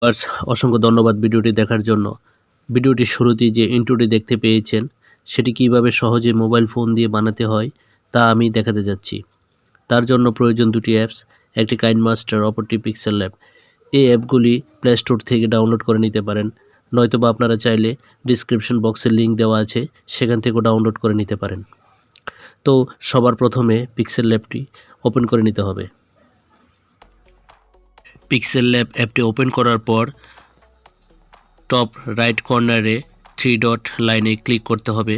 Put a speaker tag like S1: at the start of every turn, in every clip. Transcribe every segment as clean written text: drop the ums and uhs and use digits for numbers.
S1: Viewers, অসংখ্য ধন্যবাদ ভিডিওটি দেখার জন্য। ভিডিওটির শুরুতেই যে ইন্ট্রোটি দেখতে পেয়েছেন সেটি কিভাবে সহজে মোবাইল ফোন দিয়ে বানাতে হয় তা আমি দেখাতে যাচ্ছি। তার জন্য প্রয়োজন দুটি অ্যাপস, একটি কাইনমাস্টার, অপরটি পিক্সেলল্যাব। এই অ্যাপগুলি প্লে স্টোর থেকে ডাউনলোড করে নিতে পারেন, নয়তোবা আপনারা চাইলে ডিসক্রিপশন বক্সে লিঙ্ক দেওয়া আছে, সেখান থেকেও ডাউনলোড করে নিতে পারেন। তো সবার প্রথমে পিক্সেলল্যাবটি ওপেন করে নিতে হবে। পিক্সেলল্যাব অ্যাপটি ওপেন করার পর টপ রাইট কর্নারে 3 ডট লাইনে ক্লিক করতে হবে।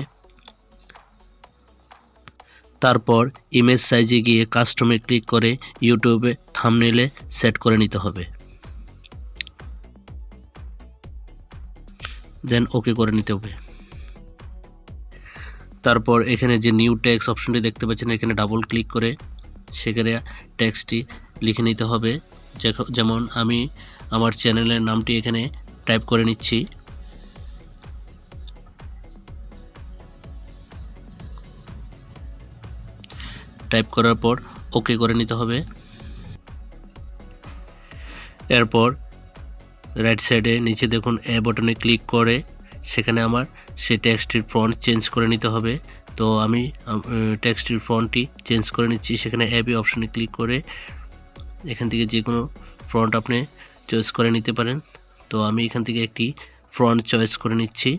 S1: তারপর ইমেজ সাইজে গিয়ে কাস্টমে ক্লিক করে ইউটিউবে থাম্বনেইলে সেট করে নিতে হবে। দেন ওকে করে নিতে হবে। তারপর এখানে যে নিউ টেক্সট অপশনটি দেখতে পাচ্ছেন, এখানে ডাবল ক্লিক করে সেখানে টেক্সটটি লিখে নিতে হবে। যেমন আমি আমার চ্যানেলের নামটি এখানে টাইপ করে নিচ্ছি। টাইপ করার পর ওকে করে নিতে হবে। এরপর রাইট সাইডে নিচে দেখুন এ বাটনে ক্লিক করে সেখানে আমার সেই টেক্সটের ফন্ট চেঞ্জ করে নিতে হবে। তো আমি টেক্সটের ফন্টটি চেঞ্জ করে নিচ্ছি। সেখানে অ্যাবি অপশনে ক্লিক করে এখান থেকে যে কোনো ফন্ট আপনি চয়েস করে নিতে পারেন। তো আমি এখান থেকে একটি ফন্ট চয়েস করে নিচ্ছি।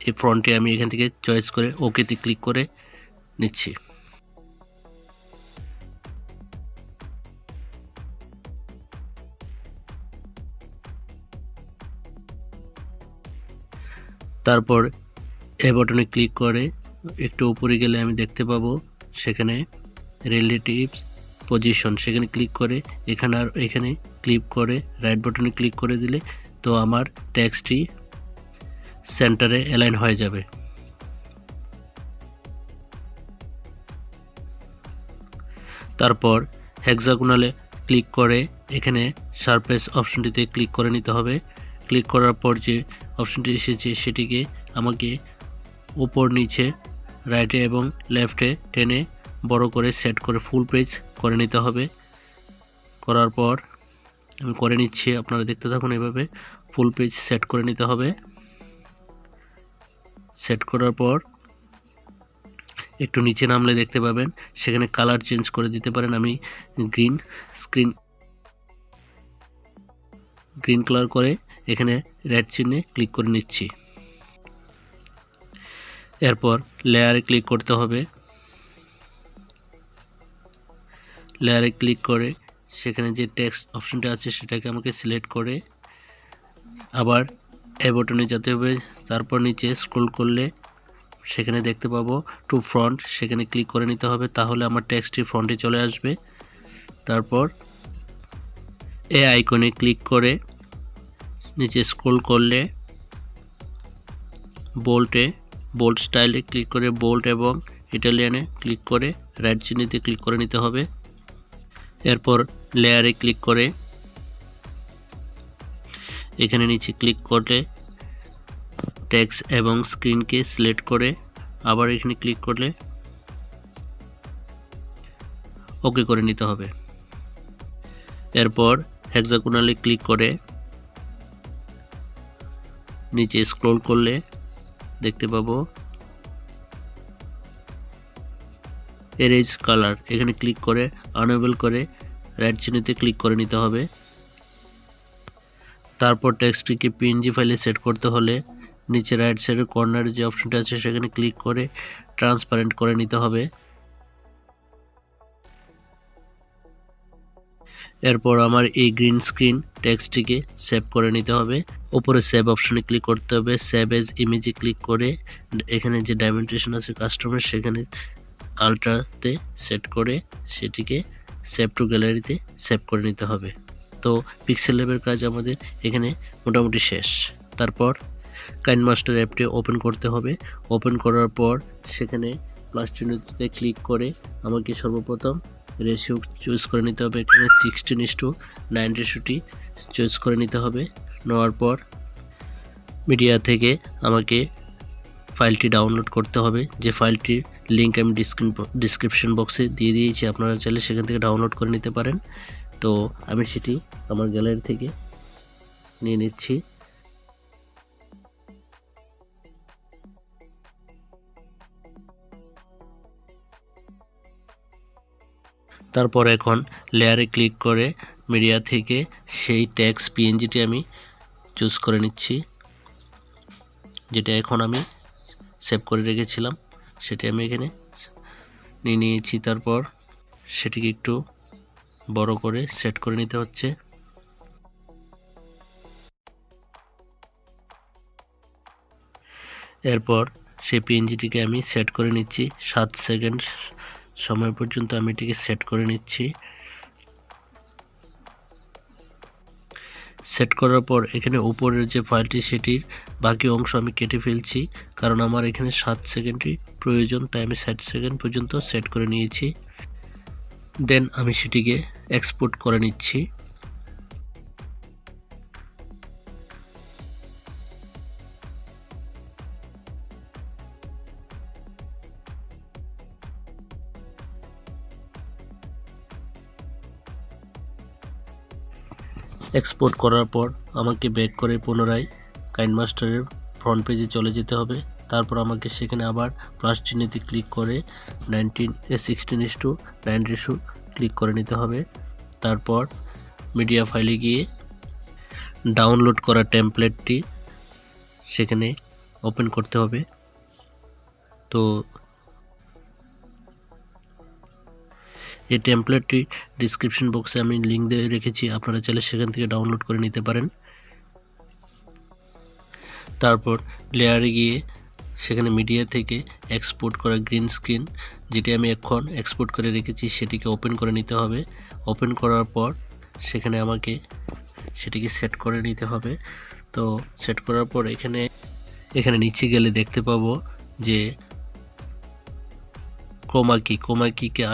S1: এই ফন্টটি আমি এখান থেকে চয়েস করে ওকেতে ক্লিক করে নিচ্ছি। তারপর এ বাটনে ক্লিক করে একটু উপরে গেলে আমি দেখতে পাবো সেখানে রিলেটিভস পজিশন, সেখানে ক্লিক করে এখানে ক্লিক করে রাইট বাটনে ক্লিক করে দিলে তো আমার টেক্সটটি সেন্টারে অ্যালাইন হয়ে যাবে। তারপর হেক্সাগোনালে ক্লিক করে এখানে সারফেস অপশনটিতে ক্লিক করে নিতে হবে। ক্লিক করার পর যে অপশনটি এসেছে সেটিকে আমাকে উপর নিচে রাইটে এবং লেফটে টেনে বড় করে সেট করে ফুল পেজ করে নিতে হবে। করার পর আমি করে নিচ্ছি, আপনারা দেখতে থাকুন। এভাবে ফুল পেজ সেট করে নিতে হবে। সেট করার পর একটু নিচে নামলে দেখতে পাবেন সেখানে কালার চেঞ্জ করে দিতে পারেন। আমি গ্রিন কালার করে এখানে রেড চিহ্নে ক্লিক করে নিচ্ছি। এরপর লেয়ারে ক্লিক করতে হবে। লেয়ারে ক্লিক করে সেখানে যে টেক্সট অপশনটা আছে সেটাকে আমাকে সিলেক্ট করে আবার এ বাটনে যেতে হবে। তারপর নিচে স্ক্রল করলে সেখানে দেখতে পাবো টু ফ্রন্ট, সেখানে ক্লিক করে নিতে হবে, তাহলে আমার টেক্সটটি ফ্রন্টে চলে আসবে। তারপর এ আইকনে ক্লিক করে নিচে স্ক্রল করলে বোল্ড স্টাইলে ক্লিক করে বোল্ড এবং ইটালিয়ানে ক্লিক করে রাইট চিহ্নিতে ক্লিক করে নিতে হবে। এরপর লেয়ারে ক্লিক করে এখানে নিচে ক্লিক করলে টেক্সট এবং স্ক্রিনকে সিলেক্ট করে আবার এখানে ক্লিক করলে ওকে করে নিতে হবে। এরপর হেক্সাগোনালে ক্লিক করে নিচে স্ক্রল করলে দেখতে পাবো এরেজ কালার, এখানে ক্লিক করে আনএবল করে রাইট চিহ্নিতে ক্লিক করে নিতে হবে। তারপর টেক্সটটিকে পিএনজি ফাইলে সেট করতে হলে নিচে রাইট সাইডের কর্নারে যে অপশনটা আছে সেখানে ক্লিক করে ট্রান্সপারেন্ট করে নিতে হবে। এরপর আমার এই গ্রিন স্ক্রিন টেক্সটটিকে সেভ করে নিতে হবে। উপরে সেভ অপশনে ক্লিক করতে হবে। সেভ এজ ইমেজে ক্লিক করে এখানে যে ডাইমেনশন আছে কাস্টমার সেখানে আলট্রাতে সেট করে সেটিকে সেভ টু গ্যালারিতে সেভ করে নিতে হবে। তো পিক্সেলল্যাবের কাজ আমাদের এখানে মোটামুটি শেষ। তারপর কাইনমাস্টার অ্যাপটি ওপেন করতে হবে। ওপেন করার পর সেখানে প্লাস চিহ্নটিতে ক্লিক করে আমাকে সর্বপ্রথম রেশিও চুজ করে নিতে হবে। এখানে 16:9 রেশিওটি চুজ করে নিতে হবে। নেওয়ার পর মিডিয়া থেকে আমাকে ফাইলটি ডাউনলোড করতে হবে। যে ফাইলটির লিঙ্ক আমি ডিসক্রিপশন বক্সে দিয়ে দিয়েছি, আপনারা চাইলে সেখান থেকে ডাউনলোড করে নিতে পারেন। তো আমি সেটি আমার গ্যালারি থেকে নিয়ে নিচ্ছি। তারপর এখন লেয়ারে ক্লিক করে মিডিয়া থেকে সেই টেক্সট পিএনজিটি আমি চুজ করে নিচ্ছি, যেটা এখন আমি সেভ করে রেখেছিলাম সেটি আমি এখানে নিয়ে নিয়েছি। তারপর সেটিকে একটু বড় করে সেট করে নিতে হচ্ছে। এরপর সেই পিএনজিটিকে আমি সেট করে নিচ্ছি 7 সেকেন্ড সময় পর্যন্ত আমি এটিকে সেট করে নিচ্ছি। সেট করার পর এখানে উপরের যে ফাইলটি সেটির বাকি অংশ আমি কেটে ফেলছি, কারণ আমার এখানে 7 সেকেন্ডই প্রয়োজন, তাই আমি 7 সেকেন্ড পর্যন্ত সেট করে নিয়েছি। দেন আমি সেটিকে এক্সপোর্ট করে নিচ্ছি। এক্সপোর্ট করার পর আমাকে ব্যাক করে পুনরায় কাইনমাস্টারের ফ্রন্ট পেজে চলে যেতে হবে। তারপর আমাকে সেখানে আবার প্লাস চিহ্নতে ক্লিক করে 16:9 ক্লিক করে নিতে হবে। তারপর মিডিয়া ফাইলে গিয়ে ডাউনলোড করা টেমপ্লেটটি সেখানে ওপেন করতে হবে। তো এই টেমপ্লেটটি ডিসক্রিপশন বক্সে আমি লিঙ্ক দিয়ে রেখেছি, আপনারা চাইলে সেখান থেকে ডাউনলোড করে নিতে পারেন। তারপর লেয়ারে গিয়ে সেখানে মিডিয়া থেকে এক্সপোর্ট করা গ্রিন স্ক্রিন, যেটি আমি এখন এক্সপোর্ট করে রেখেছি, সেটিকে ওপেন করে নিতে হবে। ওপেন করার পর সেখানে আমাকে সেটিকে সেট করে নিতে হবে। তো সেট করার পর এখানে নিচে গেলে দেখতে পাবো যে ক্রোমা কিকে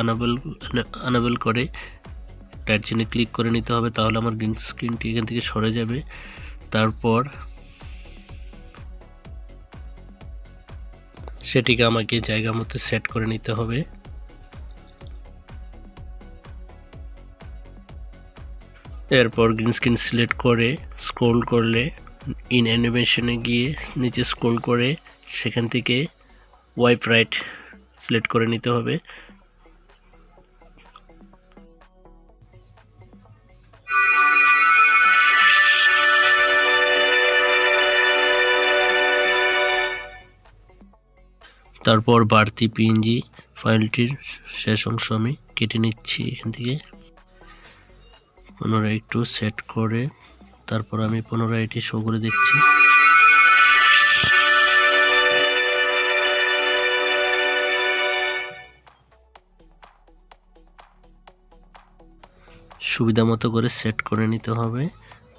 S1: আনাবেল করে রাইট চিহ্নে ক্লিক করে নিতে হবে, তাহলে আমার গ্রিন স্ক্রিনটি এখান থেকে সরে যাবে। তারপর সেটিকে আমাকে জায়গা মতো সেট করে নিতে হবে। এরপর গ্রিন স্ক্রিন সিলেক্ট করে স্ক্রল করলে ইন অ্যানিমেশনে গিয়ে নিচে স্ক্রল করে সেখান থেকে ওয়াইপ রাইট সিলেক্ট করে নিতে হবে। তারপর বাড়তি পিএনজি ফাইলটির শেষ অংশ আমি কেটে নিচ্ছি এখান থেকে। পুনরায় একটু সেট করে তারপর আমি পুনরায় এটি শো করে দেখছি। সুবিধা মতো করে সেট করে নিতে হবে।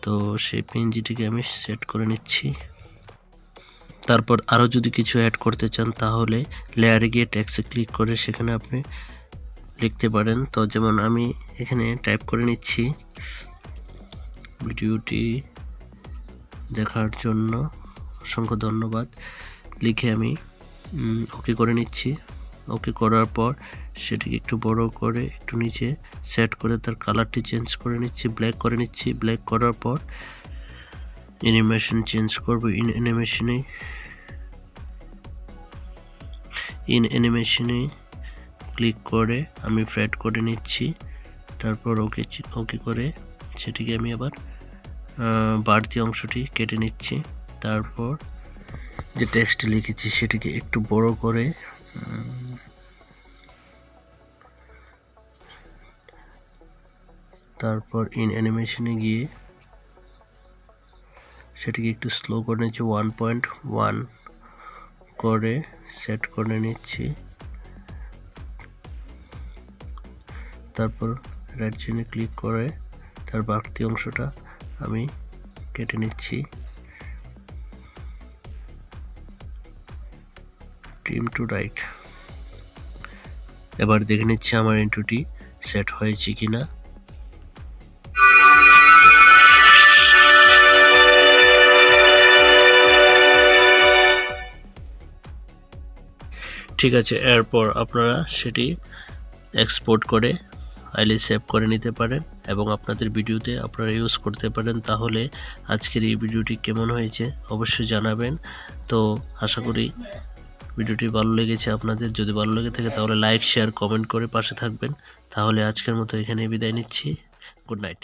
S1: তো সেই পিএনজিটিকে আমি সেট করে নিচ্ছি। তারপর আরও যদি কিছু অ্যাড করতে চান তাহলে লেয়ারে গিয়ে টেক্সটে ক্লিক করে সেখানে আপনি লিখতে পারেন। তো যেমন আমি এখানে টাইপ করে নিচ্ছি, ভিডিওটি দেখার জন্য অসংখ্য ধন্যবাদ লিখে আমি ওকে করে নিচ্ছি। ওকে করার পর সেটিকে একটু বড় করে একটু নিচে সেট করে তার কালারটি চেঞ্জ করে নিচ্ছি, ব্ল্যাক করে নিচ্ছি। ব্ল্যাক করার পর অ্যানিমেশন চেঞ্জ করব। ইন অ্যানিমেশনে ক্লিক করে আমি ফ্রেড করে নিচ্ছি। তারপর ওকে করে সেটিকে আমি আবার বাড়তি অংশটি কেটে নিচ্ছি। তারপর যে টেক্সট লিখেছি সেটিকে একটু বড় করে তারপর ইন অ্যানিমেশনে গিয়ে সেটিকে একটু স্লো করে নিচ্ছি, 1.1 করে সেট করে নিচ্ছি। তারপর রাইট চিহ্নে ক্লিক করে তার বাড়তি অংশটা আমি কেটে নিচ্ছি। Trim to right. এবার দেখে নিচ্ছি আমার ইন্ট্রোটি সেট হয়েছে কিনা। ঠিক আছে, এরপর আপনারা সেটি এক্সপোর্ট করে ফাইলে সেভ করে নিতে পারেন এবং আপনাদের ভিডিওতে আপনারা ইউজ করতে পারেন। তাহলে আজকের এই ভিডিওটি কেমন হয়েছে অবশ্যই জানাবেন। তো আশা করি ভিডিওটি ভালো লেগেছে আপনাদের। যদি ভালো লেগে থাকে তাহলে লাইক, শেয়ার, কমেন্ট করে পাশে থাকবেন। তাহলে আজকের মতো এখানেই বিদায় নিচ্ছি। Good night.